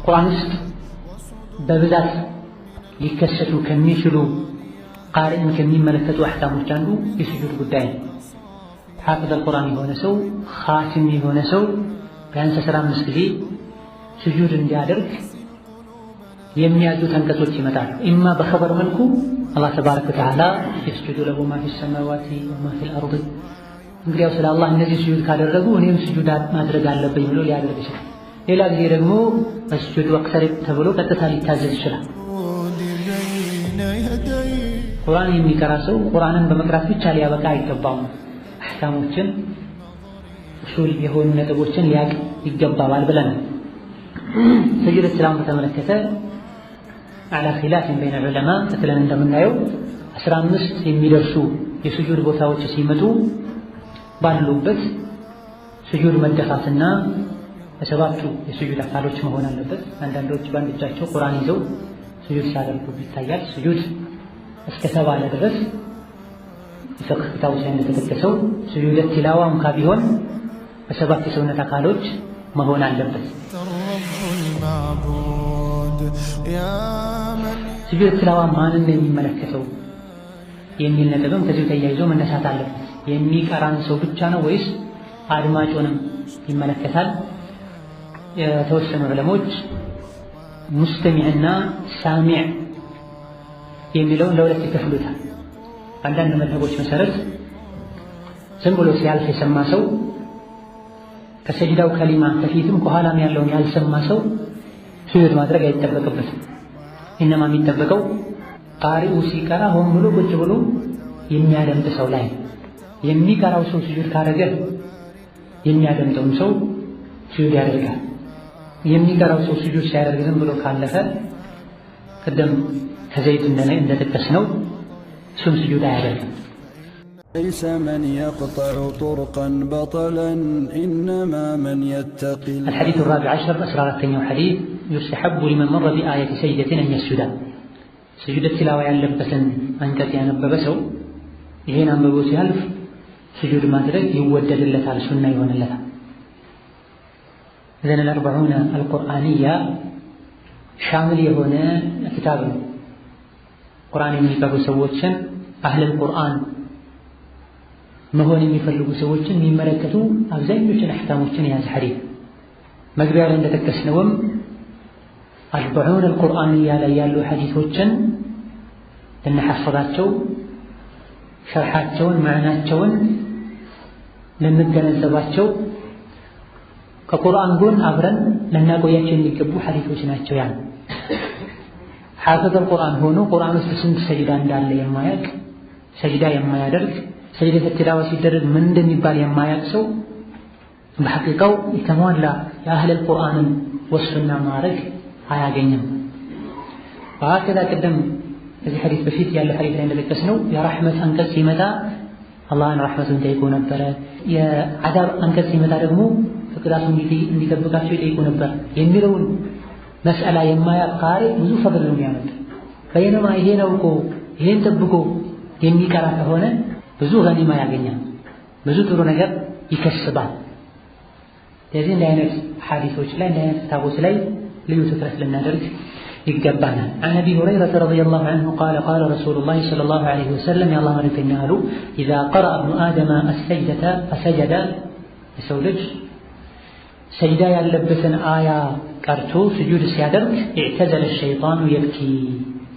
ቁርአን ውስጥ በብዛት ሊከሰቱ ከሚችሉ ቃሪን ከሚመለከቱ አህካሞች አንዱ የስጁድ ጉዳይ ነው። ሐፊዝ አልቁርአን የሆነ ሰው ኻቲም የሆነ ሰው ቢያንስ 15 ጊዜ ስጁድ እንዲያደርግ የሚያዙት አንቀጾች ይመጣሉ። ኢማ በኸበር መልኩ አላህ ተባረከ ወተዓላ የስጁዱ ለሁ ማ ፊ ሰማዋቲ ወማ ፊል አርድ፣ እንግዲያው ስለ አላህ እነዚህ ስጁድ ካደረጉ እኔም ስጁድ ማድረግ አለብኝ ብሎ ሊያደርግ ይችላል። ሌላ ጊዜ ደግሞ በስጁድ ወቅተሪብ ተብሎ ቀጥታ ሊታዘዝ ይችላል። ቁርአን የሚቀራ ሰው ቁርአንን በመቅራት ብቻ ሊያበቃ አይገባውም። አህካሞችን ኡሱል የሆኑ ነጥቦችን ሊያቅ ይገባዋል ብለናል። ስጁድ ሰላም በተመለከተ አላ ኺላፍን በይነ ዑለማ ተክለን እንደምናየው 15 የሚደርሱ የስጁድ ቦታዎች ሲመጡ ባሉበት ስጁድ መደፋትና በሰባቱ የስጁድ አካሎች መሆን አለበት። አንዳንዶች በአንድ እጃቸው ቁርአን ይዘው ስጁድ ሲያደርጉ ይታያል። ስጁድ እስከተባለ ድረስ የፍቅህ ኪታቦች ላይ እንደተጠቀሰው ስጁድ ቲላዋ እንኳ ቢሆን በሰባት የሰውነት አካሎች መሆን አለበት። ስጁድ ቲላዋ ማንን ነው የሚመለከተው የሚል ነጥብም ከዚሁ ተያይዞ መነሳት አለበት። የሚቀራን ሰው ብቻ ነው ወይስ አድማጩንም ይመለከታል? የተወሰኑ ዑለሞች ሙስተሚዕና ሳሚዕ የሚለውን ለሁለት ይከፍሉታል። አንዳንድ መዝሀቦች መሰረት ዝም ብሎ ሲያልፍ የሰማ ሰው ከሰጅዳው ከሊማ ከፊትም ከኋላም ያለውን ያልሰማ ሰው ስጁድ ማድረግ አይጠበቅበትም። ኢነማ የሚጠበቀው ቃሪኡ ሲቀራ ሆን ብሎ ቁጭ ብሎ የሚያደምጥ ሰው ላይ የሚቀራው ሰው ስጁድ ካደረገ የሚያደምጠውን ሰው ስጁድ ያደርጋል። የሚቀራው ሰው ስጁድ ሲያደርግ ዝም ብሎ ካለፈ ቅድም ከዘይት እንደጠቀስነው እሱም ስጁድ አያደርግም። ليس من يقطع طرقا بطلا إنما من يتقي. الحديث الرابع عشر أسرارتين حديث يستحب لمن مر بآية سجدة أن يسجد. سجود التلاوة يلبسن أنكت ينببسوا ይሄን አንብቦ ሲያልፍ ስጁድ ማድረግ ይወደድለታል፣ ሱና ይሆንለታል። إذن الأربعون القرآنية ሻምል የሆነ ኪታብ ነው። ቁርአን የሚቀሩ ሰዎችን አህለል ቁርአን መሆን የሚፈልጉ ሰዎችን የሚመለከቱ አብዛኞቹን አህካሞችን የያዘ ሐዲስ። መግቢያ ላይ እንደጠቀስነውም አርበዑን አልቁርአንያ ላይ ያሉ ሐዲሶችን ልንሐፍዛቸው፣ ሸርሓቸውን ማዕናቸውን ልንገነዘባቸው፣ ከቁርአን ጎን አብረን ልናቆያቸው የሚገቡ ሐዲሶች ናቸው። ያን ሐፊዝ አልቁርአን ሆኖ ቁርአን ውስጥ ስንት ሰጅዳ እንዳለ የማያውቅ ሰጅዳ የማያደርግ ሰጅዳ ቲላዋ ሲደረግ ምን እንደሚባል የማያውቅ ሰው በሐቂቃው የተሟላ የአህለል ቁርአንን ወስፍና ማዕረግ አያገኝም። በሀከዛ ቅድም ከዚህ ሐዲስ በፊት ያለ ሐዲስ ላይ እንደጠቀስነው የረሕመት አንቀጽ ሲመጣ አላህን ረሕመቱን ጠይቁ ነበረ። የዐዛብ አንቀጽ ሲመጣ ደግሞ ፍቅራቱ እንዲጠብቃቸው ይጠይቁ ነበር የሚለውን መስአላ የማያውቅ ቃሪ ብዙ ፈድል ነው የሚያመጣ። በይነማ ይሄን አውቆ ይሄን ጠብቆ የሚቀራ ከሆነ ብዙ ገኒማ ያገኛል፣ ብዙ ጥሩ ነገር ይከስባል። ስለዚህ እንዲህ አይነት ሐዲሶች ላይ እንዲህ አይነት ክታቦች ላይ ልዩ ትኩረት ልናደርግ ይገባናል። عن أبي هريرة رضي الله عنه قال قال رسول الله صلى الله عليه وسلم يا الله مرتين قالوا إذا قرأ ابن آدم السجدة فسجد የሰው ልጅ ሰጅዳ ያለበትን አያ ቀርቶ ስጁድ ሲያደርግ اعتزل الشيطان يبكي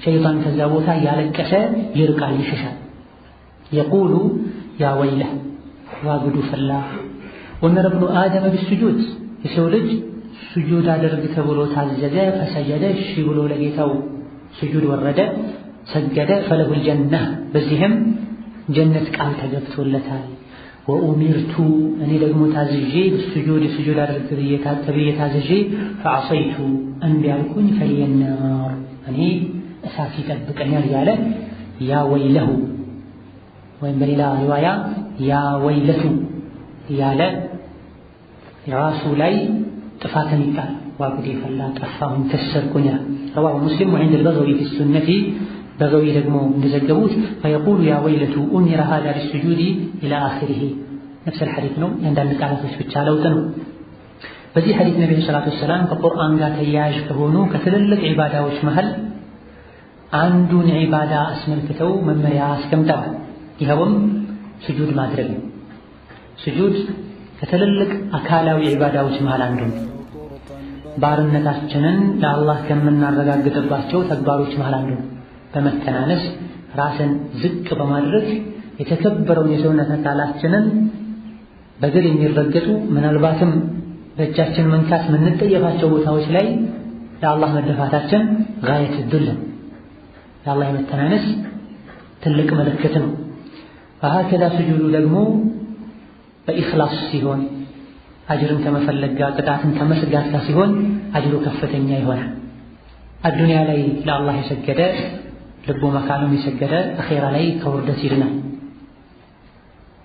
ሸይጣን ከዛ ቦታ ያለቀሰ ይርቃል፣ ይሸሻል። يقول يا ويله ዋጉዱ ፈላ ወመረ ابن آدم بالسجود የሰው ልጅ ስጁድ አድርግ ተብሎ ታዘዘ። ፈሰጀደ እሺ ብሎ ለጌታው ስጁድ ወረደ፣ ሰገደ። ፈለሁ الجنة በዚህም ጀነት ቃል ተገብቶለታል። ወኡሚርቱ እኔ ደግሞ ታዝዤ بالسجود ስጁድ አድርግ ተብዬ ታዝዤ فعصيت እምቢ አልኩኝ فلينار እኔ እሳት ይጠብቀኛል ያለ ያ ወይለሁ ወይም በሌላ ሪዋያ ያ ወይለቱ ያለ ራሱ ላይ ጥፋትን ይጣል። ዋጉዴ ፈላ ጠፋሁኝ ከሰርኩኝ። رواه مسلم وعند البغوي في السنة بغوي ደግሞ እንደዘገቡት فيقول يا ويلة أمر هذا بالسجود إلى آخره نفس الحديث ነው። አንዳንድ ቃላቶች ብቻ ለውጥ ነው። በዚህ ሐዲስ ነብዩ ሰለላሁ ዐለይሂ ወሰለም ከቁርአን ጋር ተያያዥ ከሆኑ ከትልልቅ ዒባዳዎች መሃል አንዱን ዒባዳ አስመልክተው መመሪያ አስቀምጠዋል። ይኸውም ስጁድ ማድረግ ነው። ስጁድ ከትልልቅ አካላዊ ዒባዳዎች መሃል አንዱ ነው። ባርነታችንን ለአላህ ከምናረጋግጥባቸው ተግባሮች መሃል አንዱ ነው። በመተናነስ ራስን ዝቅ በማድረግ የተከበረውን የሰውነት አካላችንን በግል የሚረገጡ ምናልባትም በእጃችን መንካት የምንጠየፋቸው ቦታዎች ላይ ለአላህ መደፋታችን ጋየት ዱልን ለአላህ የመተናነስ ትልቅ ምልክት ነው። ወሀከዛ ስጁዱ ደግሞ በኢኽላስ ሲሆን አጅርን ከመፈለግ ጋር ቅጣትን ከመስጋት ጋር ሲሆን አጅሩ ከፍተኛ ይሆናል። አዱንያ ላይ ለአላህ የሰገደ ልቡ መካኑም የሰገደ አኼራ ላይ ከውርደት ይድናል።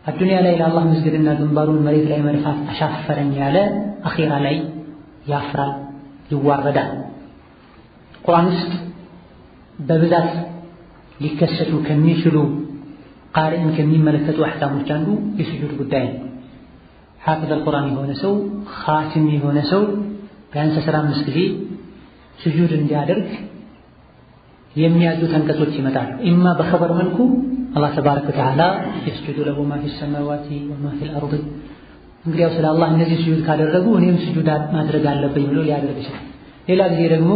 አዱንያ ላይ ለአላህ መስገድና ግንባሩን መሬት ላይ መድፋት አሻፈረኝ ያለ አኼራ ላይ ያፍራል፣ ይዋረዳል። ቁርአን ውስጥ በብዛት ሊከሰቱ ከሚችሉ ቃሪእን ከሚመለከቱ አሕካሞች አንዱ የስጁድ ጉዳይ ነው። ሐፊዝ አልቁርአን የሆነ ሰው ኻቲም የሆነ ሰው ቢያንስ 15 ጊዜ ስጁድ እንዲያደርግ የሚያዙት አንቀጾች ይመጣሉ። ኢማ በኸበር መልኩ አላህ ተባረከ ወተዓላ የስጁዱ ለሁ ማ ፊ ሰማዋቲ ወማ ፊል አርድ፣ እንግዲያው ስለ አላህ እነዚህ ስጁድ ካደረጉ እኔም ስጁድ ማድረግ አለብኝ ብሎ ሊያደርግ ይችላል። ሌላ ጊዜ ደግሞ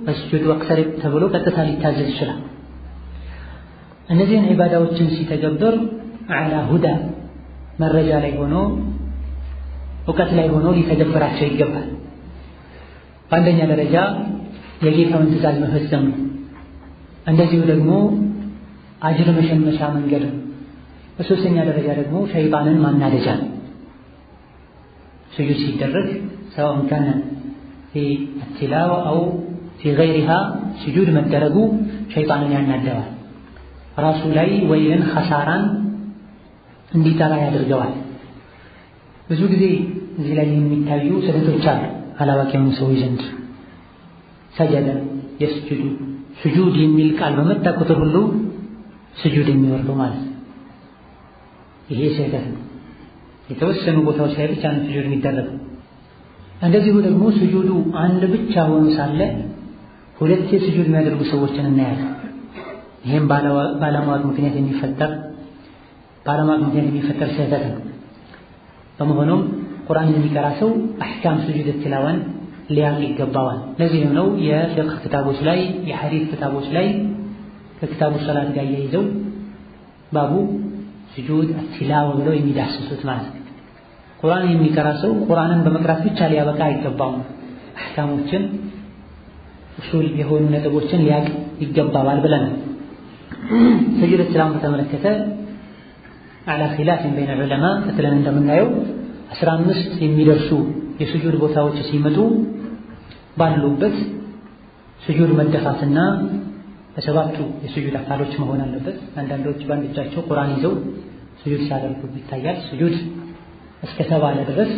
በስጁድ ወቅተሪብ ተብሎ ቀጥታ ሊታዘዝ ይችላል። እነዚህን ዒባዳዎችን ሲተገብር ዐላ ሁዳ መረጃ ላይ ሆኖ እውቀት ላይ ሆኖ ሊተገብራቸው ይገባል። በአንደኛ ደረጃ የጌታውን ትእዛዝ መፈጸም ነው። እንደዚሁ ደግሞ አጅር መሸመቻ መንገድ ነው። በሶስተኛ ደረጃ ደግሞ ሸይጣንን ማናደጃ ነው። ስጁድ ሲደረግ ሰዋء ካነ ፊ አትላዋ አው ፊ ገይሪሃ ስጁድ መደረጉ ሸይጣንን ያናደዋል። ራሱ ላይ ወይን ኸሳራን እንዲጠራ ያደርገዋል። ብዙ ጊዜ እዚህ ላይ የሚታዩ ስህተቶች አሉ አላዋቂ የሆኑ ሰዎች ዘንድ። ሰጀደ የስጁዱ ስጁድ የሚል ቃል በመጣ ቁጥር ሁሉ ስጁድ የሚወርደው ማለት ነው። ይሄ ስህተት ነው። የተወሰኑ ቦታዎች ላይ ብቻ ነው ስጁድ የሚደረገው። እንደዚሁ ደግሞ ስጁዱ አንድ ብቻ ሆኖ ሳለ ሁለት ስጁድ የሚያደርጉ ሰዎችን እናያለን። ይሄም ባለማወቅ ምክንያት የሚፈጠር ስህተት ነው። በመሆኑም ቁርአን የሚቀራ ሰው አሕካም ስጁድ ትላዋን ሊያውቅ ይገባዋል። ለዚህ ነው የፊቅህ ክታቦች ላይ የሐዲስ ክታቦች ላይ ከክታቡ ሰላት ጋር ያይዘው ባቡ ስጁድ ትላዋ ብለው የሚዳስሱት ማለት ነው። ቁርአን የሚቀራ ሰው ቁርአንን በመቅራት ብቻ ሊያበቃ አይገባውም። አሕካሞችን ኡሱል የሆኑ ነጥቦችን ሊያውቅ ይገባዋል ብለን ስጁድ ትላዋን በተመለከተ አላ ኺላፍን በይነ ዑለማ ከተለን እንደምናየው 15 የሚደርሱ የስጁድ ቦታዎች ሲመጡ ባሉበት ስጁድ መደፋትና በሰባቱ የስጁድ አካሎች መሆን አለበት። አንዳንዶች በአንድ እጃቸው ቁርአን ይዘው ስጁድ ሲያደርጉ ይታያል። ስጁድ እስከተባለ ድረስ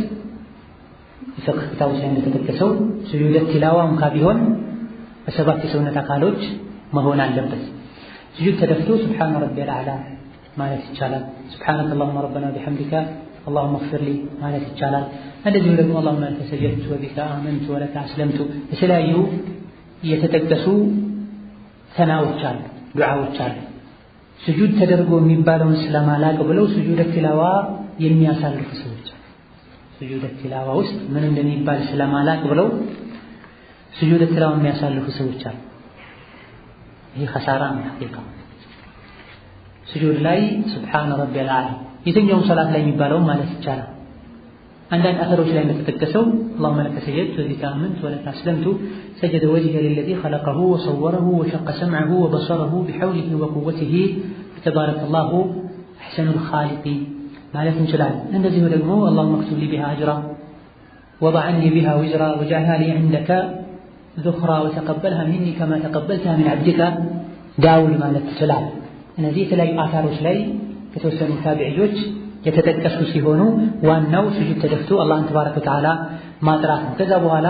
የፊቅህ ክታቦች ላይ እንደተጠቀሰው ስጁድ ቲላዋ እንኳ ቢሆን በሰባት የሰውነት አካሎች መሆን አለበት። ስጁድ ተደፍቶ ሱብሓነ ረቢየል አዕላ ማለት ይቻላል። ሱብሓነከ አላሁመ ረበና ቢሐምዲከ አላሁመ እግፊር ሊ ማለት ይቻላል። እንደዚሁ ደግሞ አላሁመ ለከ ሰጀድቱ ወቢከ አመንቱ ወለከ አስለምቱ የተለያዩ የተጠቀሱ ሰናዎች አሉ፣ ዱዓዎች አሉ። ስጁድ ተደርጎ የሚባለውን ስለማላቅ ብለው ስጁድ ቲላዋ የሚያሳልፉ ሰዎች ስጁድ ቲላዋ ውስጥ ምን እንደሚባል ስለማላቅ ብለው ስጁድ ቲላዋ የሚያሳልፉ ሰዎች አሉ። ይህ ኸሳራ ነው። ሐቂቃ ስጁድ ላይ ሱብሓነ ረቢየል አዕላ የትኛውም ሰላት ላይ የሚባለውን ማለት ይቻላል። አንዳንድ አሰሮች ላይ እንደተጠቀሰው اللهم لك سجدت وبك آمنت ولك أسلمت سجد وجهه للذي خلقه وصوره وشق سمعه وبصره بحوله وقوته فتبارك الله أحسن الخالقين ማለት እንችላለን። እንደዚሁ ደግሞ اللهم اكتب لي بها أجرا وضع عني بها وزرا واجعلها لي عندك ذخرا وتقبلها مني كما تقبلتها من عبدك داود ማለት ይችላል። እነዚህ የተለያዩ አሳሮች ላይ ከተወሰኑ ታቢዒዎች የተጠቀሱ ሲሆኑ ዋናው ስጁድ ተደፍቶ አላህን ተባረከ ወተዓላ ማጥራት ነው። ከዛ በኋላ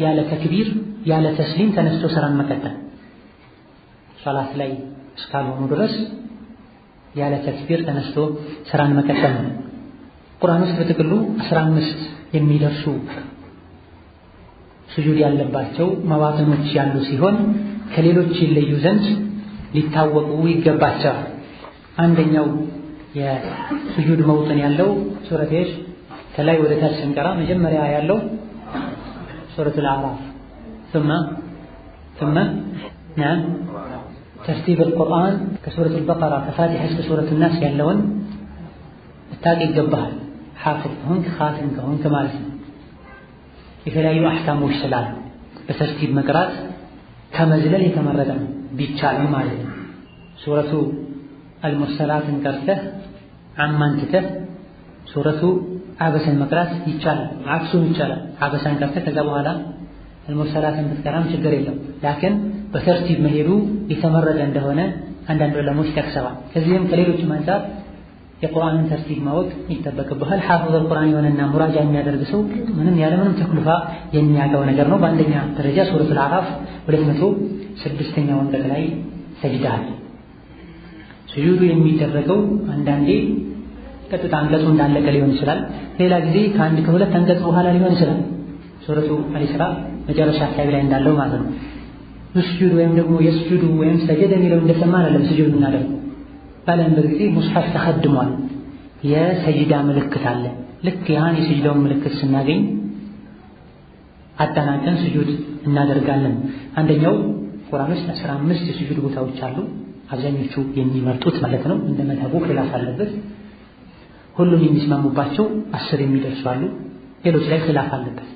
ያለ ተክቢር ያለ ተስሊም ተነስቶ ስራን መቀጠል ሶላት ላይ እስካልሆኑ ድረስ ያለ ተክቢር ተነስቶ ስራን መቀጠል ነው። ቁርአን ውስጥ በጥቅሉ 15 የሚደርሱ ስጁድ ያለባቸው መዋጥኖች ያሉ ሲሆን ከሌሎች ይለዩ ዘንድ ሊታወቁ ይገባቸዋል። አንደኛው የስጁድ መውጥን ያለው ሱረቱ ከላይ ወደ ታች ስንቀራ መጀመሪያ ያለው ሱረቱል አዕራፍ ثم نعم ترتيب القرآن كسورة البقرة كفاتحة كسورة الناس ያለውን ታቂ ይገባል። ሐافظ ሆንክ ኻቲም ሆንክ ማለት ነው። የተለያዩ አህካሞች ስላሉ በተርቲብ መቅራት ከመዝለል የተመረጠ ነው ቢቻል ማለት ነው። ሱረቱ አልሙርሰላትን ቀርተህ አማን ትተህ ሱረቱ አበሰን መቅራት ይቻላል። አክሱም ይቻላል። አበሰን ቀርተህ ከዛ በኋላ አልሙርሰላትን ብትቀራም ችግር የለም። ላኪን በተርቲብ መሄዱ የተመረጠ እንደሆነ አንዳንድ ዑለሞች ጠቅሰዋል። ከዚህም ከሌሎችም አንፃር የቁርአንን ተርቲብ ማወቅ ይጠበቅብሃል። ሐፊዝ አልቁርአን የሆነና ሙራጃ የሚያደርግ ሰው ያለምንም ተክልፋ የሚያውቀው ነገር ነው። በአንደኛ ደረጃ ሱረቱል አዕራፍ 206ኛው አንቀጽ ላይ ሰጅዳ አለ። ስጁዱ የሚደረገው አንዳንዴ ቀጥታ አንቀጹ እንዳለቀ ሊሆን ይችላል። ሌላ ጊዜ ከአንድ ከሁለት አንቀጽ በኋላ ሊሆን ይችላል። ሱረቱ አልኢስራ መጨረሻ አካባቢ ላይ እንዳለው ማለት ነው። ስጁድ ወይም ደግሞ የስጁዱ ወይም ሰጀደ የሚለው እንደሰማን አይደለም ስጁድ እናደርገው ባለንበት ጊዜ ሙስሐፍ ተኸድሟል። የሰጅዳ ምልክት አለ። ልክ ያን የሰጅዳውን ምልክት ስናገኝ አጠናቀን ስጁድ እናደርጋለን። አንደኛው ቁርአን ውስጥ 15 የስጁድ ቦታዎች አሉ። አብዛኞቹ የሚመርጡት ማለት ነው። እንደ መዝሀቡ ኺላፍ አለበት። ሁሉም የሚስማሙባቸው 10 የሚደርሱ አሉ። ሌሎች ላይ ኺላፍ አለበት።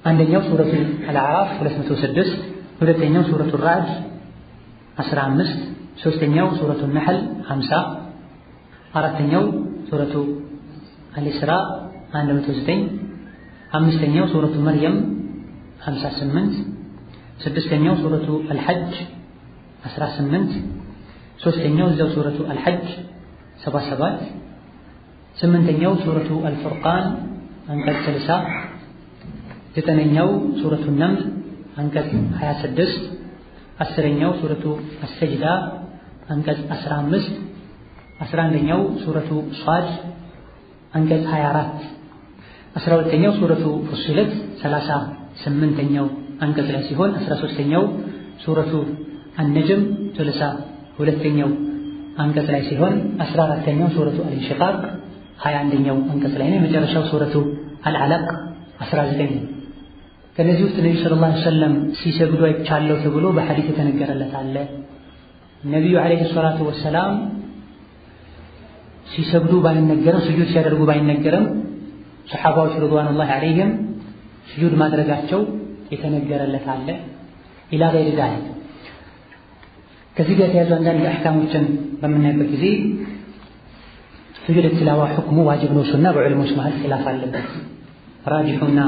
አንደኛው ሱረቱ አልአዕራፍ 206፣ ሁለተኛው ሱረቱ ራዕድ 15፣ ሶስተኛው ሱረቱ ነህል 50፣ አራተኛው ሱረቱ አልኢስራ 109፣ አምስተኛው ሱረቱ መርየም 58፣ ስድስተኛው ሱረቱ አልሐጅ 18፣ ሶስተኛው እዛው ሱረቱ አልሐጅ 77፣ ስምንተኛው ሱረቱ አልፉርቃን አንቀጽ 60፣ ዘጠነኛው ሱረቱ ነምል አንቀጽ 26፣ አስረኛው ሱረቱ አስሰጅዳ አንቀጽ 15፣ 11ኛው ሱረቱ ሷድ አንቀጽ 24፣ 12ኛው ሱረቱ ፉሲለት 38ኛው አንቀጽ ላይ ሲሆን 13ኛው ሱረቱ አነጅም 32ኛው አንቀጽ ላይ ሲሆን 14ኛው ሱረቱ አልኢንሽቃቅ 21ኛው አንቀጽ ላይ ነው። የመጨረሻው ሱረቱ አልዓለቅ 19። ከነዚህ ውስጥ ነብዩ ሰለላሁ ዐለይሂ ወሰለም ሲሰግዱ አይቻለሁ ተብሎ በሐዲስ የተነገረለት አለ። ነብዩ ዐለይሂ ሰላቱ ወሰላም ሲሰግዱ ባይነገርም ስጁድ ሲያደርጉ ባይነገርም ሱሐባዎች ረድዋኑላሂ ዐለይሂም ስጁድ ማድረጋቸው የተነገረለት አለ። ኢላ ገይሪ ዛሊክ ከዚህ ጋር የተያዙ አንዳንድ አህካሞችን በምናይበት ጊዜ ስጁድ ትላዋ ሁክሙ ዋጅብ ነው ሱና በዑለሞች መሃል ኺላፍ አለበት። ራጂሑና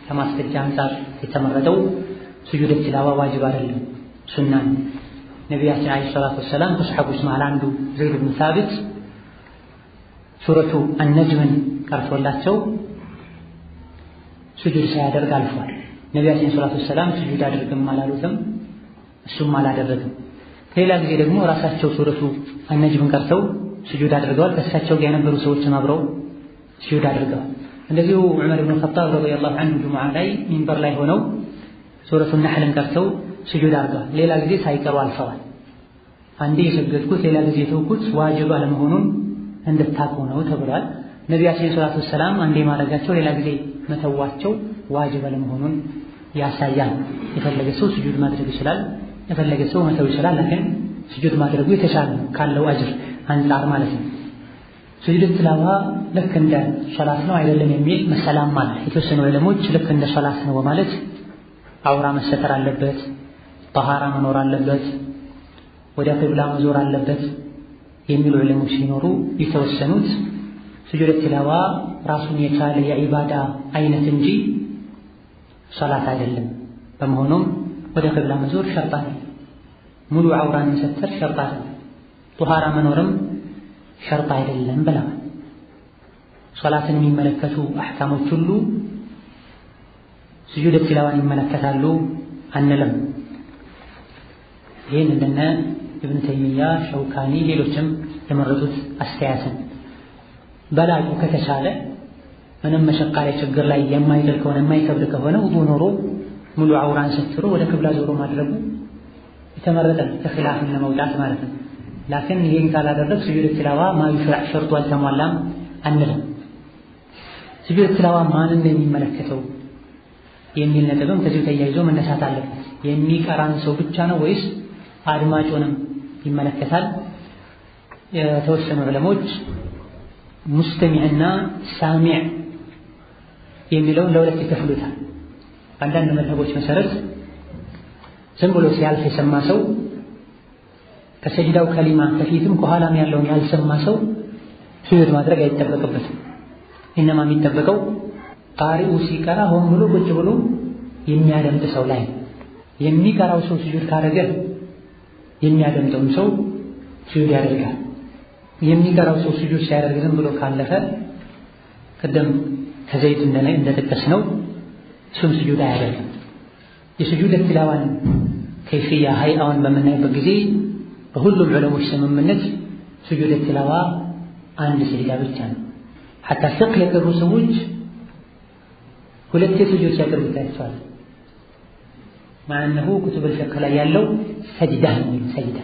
ከማስረጃ አንፃር የተመረጠው ስጁድ ትላዋ ዋጅብ አይደለም ሱና ነው። ነቢያችን ዐለይሂ ሰላቱ ወሰላም ከሱሐቦች መሃል አንዱ ዘይድ ብን ሳቢት ሱረቱ አነጅምን ቀርቶላቸው ስጁድ ሳያደርግ አልፏል። ነቢያችን ሰለላሁ ዐለይሂ ወሰለም ስጁድ አድርግም አላሉትም፣ እሱም አላደረግም። ሌላ ጊዜ ደግሞ ራሳቸው ሱረቱ አነጅምን ቀርተው ስጁድ አድርገዋል። ከእሳቸው ጋር የነበሩ ሰዎችም አብረው ስጁድ አድርገዋል። እንደዚሁ ዑመር ብን ኸጣብ ረዲየላሁ ዐንሁ ጁሙዓ ላይ ሚንበር ላይ ሆነው ሱረቱ ነህልን ቀርተው ስጁድ አድርገዋል። ሌላ ጊዜ ሳይቀሩ አልፈዋል። አንዴ የሰገድኩት ሌላ ጊዜ የተውኩት ዋጅብ አለመሆኑን እንድታውቁ ነው ተብሏል። ነቢያችን ሰለላሁ ዐለይሂ ወሰለም አንዴ ማድረጋቸው ሌላ ጊዜ መተዋቸው ዋጅብ አለመሆኑን ያሳያል። የፈለገ ሰው ስጁድ ማድረግ ይችላል፣ የፈለገ ሰው መተው ይችላል። ለኪን ስጁድ ማድረጉ የተሻለ ካለው አጅር አንፃር ማለት ነው። ስጁድ ትላዋ ልክ እንደ ሶላት ነው አይደለም የሚል መሰላም አለ። የተወሰኑ ዑለሞች ልክ እንደ ሶላት ነው በማለት አውራ መሰተር አለበት፣ ጠሃራ መኖር አለበት፣ ወደ ቂብላ መዞር አለበት የሚሉ ዑለሞች ሲኖሩ የተወሰኑት ስጁድ ትላዋ ራሱን የቻለ የዒባዳ አይነት እንጂ ሶላት አይደለም። በመሆኑም ወደ ቂብላ መዞር ሸርጥ አይደለም። ሙሉ አውራን መሰተር ሸርጥ አይደለም። ጠሃራ መኖርም ሸርጥ አይደለም ብለዋል። ሶላትን የሚመለከቱ አህካሞች ሁሉ ስጁድ ትላዋን ይመለከታሉ አንልም። ይህን እንደነ ኢብኑ ተይሚያ፣ ሸውካኒ ሌሎችም የመረጡት አስተያየትን በላጩ ከተቻለ ምንም መሸቃ ላይ ችግር ላይ የማይጥል ከሆነ የማይከብድ ከሆነ ውዱእ ኖሮ ሙሉ አውራን ሰትሮ ወደ ቂብላ ዞሮ ማድረጉ የተመረጠ ከኺላፍን ለመውጣት ማለት ነው። ላኪን ይሄን ካላደረግ ስጁድ ትላዋ ማይሽራዕ ሸርጡ አልተሟላም አንልም። ስጁድ ትላዋ ማንን የሚመለከተው የሚል ነጥብም ከዚህ ተያይዞ መነሳት አለበት። የሚቀራን ሰው ብቻ ነው ወይስ አድማጩንም ይመለከታል? የተወሰኑ ዑለሞች ሙስተሚዕና ሳሚዕ የሚለውን ለሁለት ይከፍሉታል። አንዳንድ መዝሀቦች መሰረት ዝም ብሎ ሲያልፍ የሰማ ሰው ከሰጅዳው ከሊማ ከፊትም ከኋላም ያለውን ያልሰማ ሰው ስጁድ ማድረግ አይጠበቅበትም። ኢነማ የሚጠበቀው ቃሪኡ ሲቀራ ሆን ብሎ ቁጭ ብሎ የሚያደምጥ ሰው ላይ የሚቀራው ሰው ስጁድ ካደረገ የሚያደምጠውን ሰው ስጁድ ያደርጋል። የሚቀራው ሰው ስጁድ ሲያደርግ ዝም ብሎ ካለፈ ቅድም ከዘይት እንደጠቀስነው እሱም ስጁድ አያደርግም። የስጁድ ትላዋን ከይፍያ ሀይአውን በምናይበት ጊዜ በሁሉም ዑለሞች ስምምነት ስጁድ ትላዋ አንድ ሰጅዳ ብቻ ነው። ሐታ ፍቅህ የቀሩ ሰዎች ሁለት ስጁድ ሲያደርጉ ታይቷል። ማነሁ ኩቱብ الفقه ላይ ያለው ሰጅዳ ነው። ሰጅዳ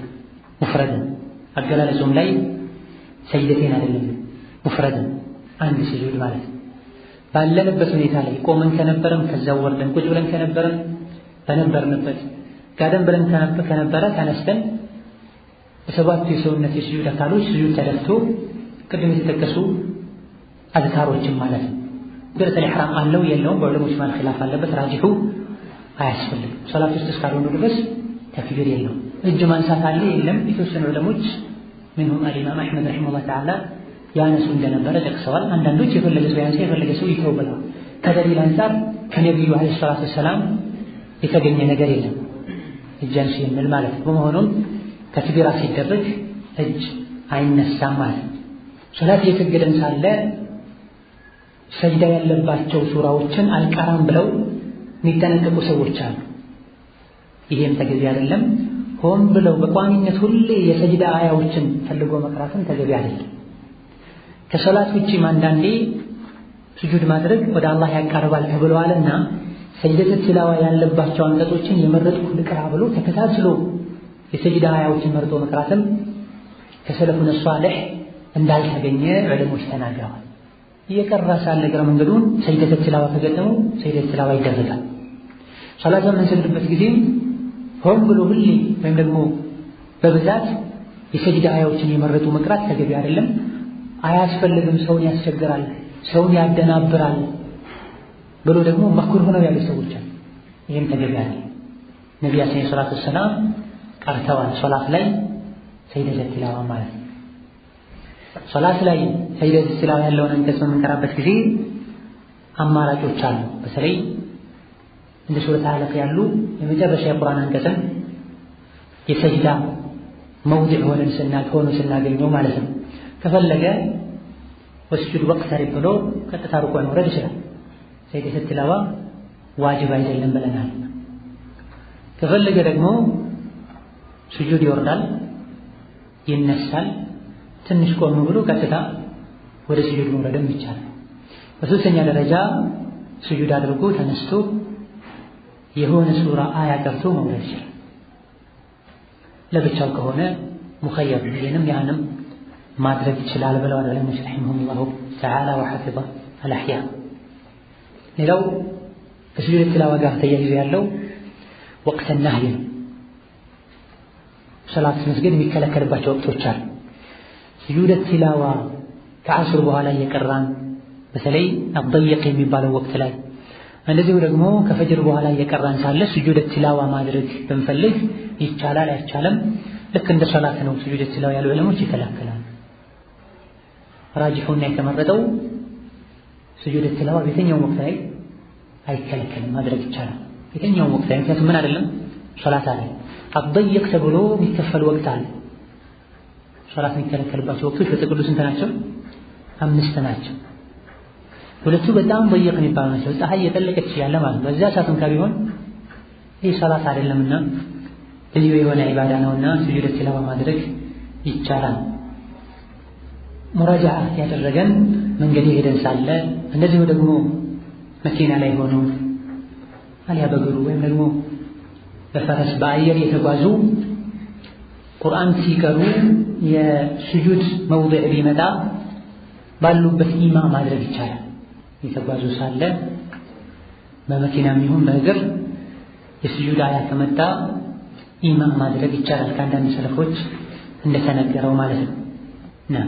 ሙፍረድ አገላለጹም ላይ ሰጅደቴን አይደለም ሙፍረድ አንድ ስጁድ ማለት ባለንበት ሁኔታ ላይ ቆመን ከነበረም ከዛው ወርደን ቁጭ ብለን ከነበረም በነበርንበት ጋደም ብለን ከነበረ ተነስተን በሰባቱ የሰውነት የስጁድ አካሎች ስጁድ ተደፍቶ ቅድም የተጠቀሱ አዝካሮችን ማለት ነው። ግርተ ኢሕራም አለው የለውም በዑለሞች መሃል ኺላፍ አለበት። ራጂሑ አያስፈልግም። ሶላት ውስጥ እስካልሆኑ ድረስ ተክቢር የለውም። እጅ ማንሳት አለ የለም የተወሰኑ ዑለሞች منهم الإمام أحمد رحمه الله تعالى ያነሱ እንደነበረ ጠቅሰዋል። አንዳንዶች የፈለገ ሰው ያንሳ የፈለገ ሰው ይተው ብለዋል። ከደሊል አንፃር ከነቢዩ ዓለይሂ ሰላቱ ወሰላም የተገኘ ነገር የለም እጅ አንሱ የሚል ማለት ነው። በመሆኑም ተክቢራ ሲደረግ እጅ አይነሳም ማለት ነው። ሶላት እየሰገድን ሳለ ሰጅዳ ያለባቸው ሱራዎችን አልቀራም ብለው የሚጠነቀቁ ሰዎች አሉ። ይሄም ተገቢ አይደለም። ሆን ብለው በቋሚነት ሁሌ የሰጅዳ አያዎችን ፈልጎ መቅራትን ተገቢ አይደለም። ከሶላት ውጪም አንዳንዴ ስጁድ ማድረግ ወደ አላህ ያቀርባል ተብሏልና ሰጅደት ትላዋ ያለባቸው አንቀጾችን የመረጥኩ ልቅራ ብሎ ተከታትሎ የሰጅዳ አያዎችን መርጦ መቅራትም ከሰለፉነ ሷሊህ እንዳልተገኘ ዑለሞች ተናግረዋል። እየቀራ ሳለ እግረ መንገዱን ሰጅደት ትላዋ ከገጠመው ሰጅደት ትላዋ ይደረጋል። ሶላት በምንሰግድበት ጊዜ ሆን ብሎ ሁሌ ወይም ደግሞ በብዛት የሰጅዳ አያዎችን የመረጡ መቅራት ተገቢ አይደለም። አያስፈልግም፣ ሰውን ያስቸግራል፣ ሰውን ያደናብራል ብሎ ደግሞ መክሩህ ነው ያሉ ሰዎች አሉ። ይሄም ተገቢ አይደለም። ነቢያችን ሰለላሁ ዐለይሂ ወሰለም ቀርተዋል ሶላት ላይ ሰጅደተ ቲላዋ ማለት ነው። ሶላት ላይ ሰጅደተ ቲላዋ ያለውን አንቀጽ በምንቀራበት ጊዜ አማራጮች አሉ። በተለይ እንደ ሱረቱ አለቅ ያሉ የመጨረሻ የቁርአን አንቀጽን የሰጅዳ መውዲዕ ሆነን ስናገኘው ማለት ነው። ከፈለገ ወስጁድ ወቅተሪብ ብሎ ቀጥታ ሩኩዕ መውረድ ይችላል። ሰጅደተ ቲላዋ ዋጅብ አይደለም ብለናል። ከፈለገ ደግሞ ስጁድ ይወርዳል፣ ይነሳል፣ ትንሽ ቆም ብሎ ቀጥታ ወደ ስጁድ መውረድም ይቻላል። በሶስተኛ ደረጃ ስጁድ አድርጎ ተነስቶ የሆነ ሱራ አያ ቀርቶ መውረድ ይችላል። ለብቻው ከሆነ ሙኸየር ይሄንም ያንም ማድረግ ይችላል ብለዋል ዑለሞች ረሒመሁሙላሁ ተዓላ ወሐፊظ አልአሕያ። ሌላው ከስጁድ ትላዋ ጋር ተያይዞ ያለው ወቅተ ነህይ ነው። ሶላት መስገድ የሚከለከልባቸው ወቅቶች አሉ። ስጁድ ትላዋ ከዐስር በኋላ እየቀራን በተለይ አብደይቅ የሚባለው ወቅት ላይ እንደዚሁ ደግሞ ከፈጅር በኋላ እየቀራን ሳለ ስጁድ ትላዋ ማድረግ ብንፈልግ ይቻላል አይቻልም? ልክ እንደ ሶላት ነው። ስጁድ ትላዋ ያሉ ዑለሞች ይከለክላል። ራጂሑና የተመረጠው ስጁድ ትላዋ በየትኛውም ወቅት ላይ አይከለከልም፣ ማድረግ ይቻላል። የትኛውም ወቅት ላይ ምክንያቱም ምን አይደለም ሶላት አለ። አብደይቅ ተብሎ የሚከፈል ወቅት አለ። ሶላት የሚከለከልባቸው ወቅቶች በጥቅሉ ስንት ናቸው? 5 ናቸው። ሁለቱ በጣም በየቅ የሚባሉ ናቸው። ፀሐይ እየጠለቀች ያለ ማለት ነው። በዛ ሰዓትም ቢሆን ይህ ሶላት አይደለምና ልዩ የሆነ ዒባዳ ነውና ስጁድ ትላዋ ማድረግ ይቻላል። ሙራጃዓ ያደረገን መንገድ ሄደን ሳለ እንደዚሁ ደግሞ መኪና ላይ ሆኖ አልያ በእግሩ ወይም ደግሞ በፈረስ በአየር የተጓዙ ቁርአን ሲቀሩ የስጁድ መውዲዕ ቢመጣ ባሉበት ኢማ ማድረግ ይቻላል። የተጓዙ ሳለ በመኪናም ይሁን በእግር የስጁድ አያ ከመጣ ኢማ ማድረግ ይቻላል ከአንዳንድ ሰለፎች እንደተነገረው ማለት ነው።